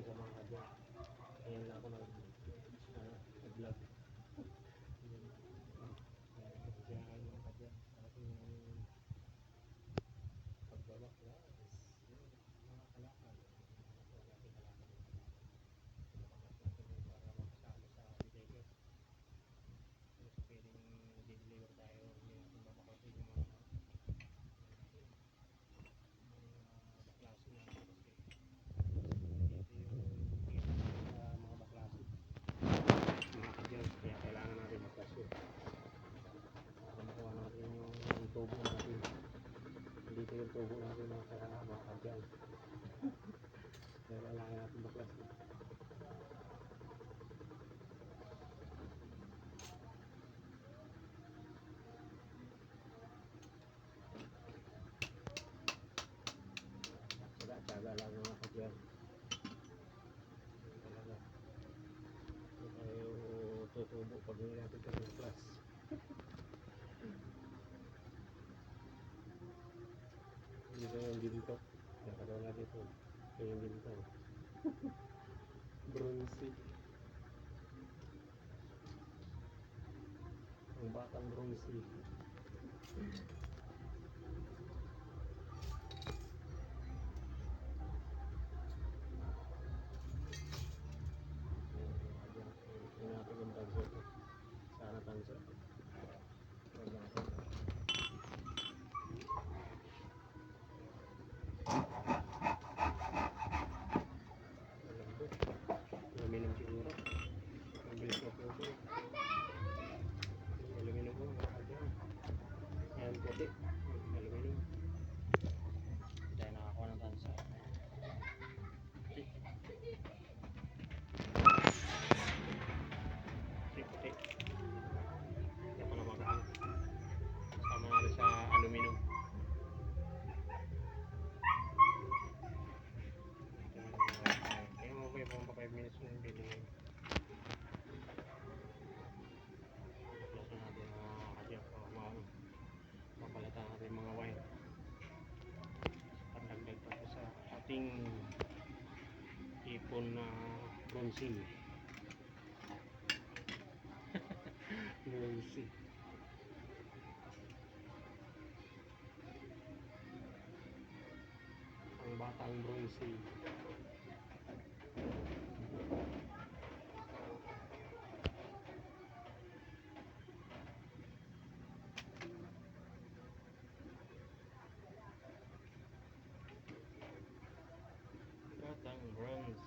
ka mga kadyang. Ngayon lang ako nag-vlog. Kaya yung kadyang kasi yung pagbabakla is mga kalakal. Para makasama sa deliver. Kasi pwedeng deliver tayo, hindi natin babaklasin yung mga baklasin natin kasi ito yung kita sa mga baklasin. Mga kadyang, kaya kailangan natin baklasin. Para makuha natin yung tubo natin. Dito yung tubo natin mga kadyang. Kaya kailangan natin baklasin. Tsaga lang mga kadyang. Talaga. Hindi tayo tutubo pag hindi natin ito baklas. Dito yung ginto. Nakagawa natin ito. Ito yung ginto. Bronzy. Ang batang bronzy. Hindi natin yung tanso ito. Sana tanso. Huwag natin. Malambot. Aluminum siguro. Ang bilis na po ito. Aluminum po mga kadyang. Ayan puti. Aluminum. Tayo nakakuha ng tanso. Puti. Kaya pa namagaan. Sama natin sa aluminum. Kaya mo ba yung 5 minutes na yung video ngayon. Baklasan natin mga kadyang. Mapalatan natin mga wire. Pandagdag pa sa ating ipon na bronzy. Bronzy. Ang batang bronzy. Batang bronzy.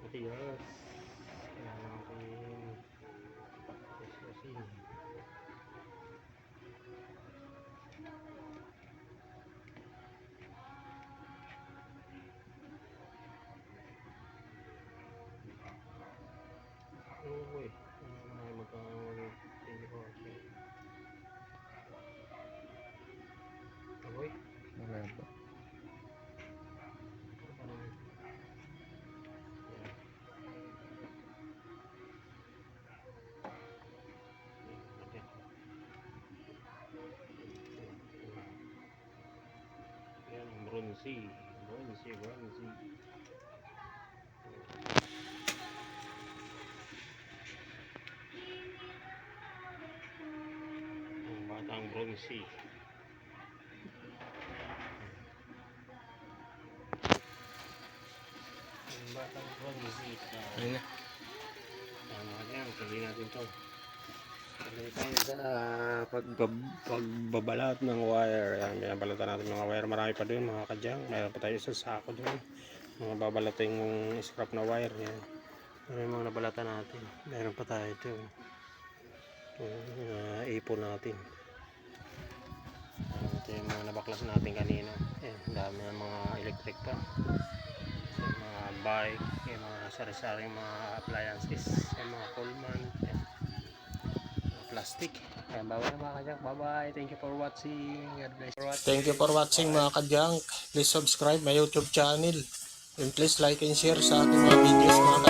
Matigas. Kailangan natin kasi uy, may magka-24 uy, Wala ba? yan, bronzy. Ang batang bronzy. Ang batang bronzy. Ayun na. Yan, tuloy natin ito. Tuloy tayo sa pagbabalat ng wire. Yan, binabalatan natin mga wire. Marami pa doon mga kadyang. Mayroon pa tayo sa sako doon. Mga babalating scrap na wire. Yan. Ano yung mga nabalatan natin. Mayroon pa tayo ito. Ipon natin. Ito yung mga nabaklas natin kanina. Yan, dami ng mga electric pa. So, mga bike, yung mga sari-saring mga appliances, yung mga Coleman, yan, mga plastic. Ayan, bye-bye na mga kajunk. Bye-bye. Thank you for watching. God bless you for watching. Thank you for watching mga kadyang. Please subscribe my YouTube channel. And please like and share sa ating mga videos mga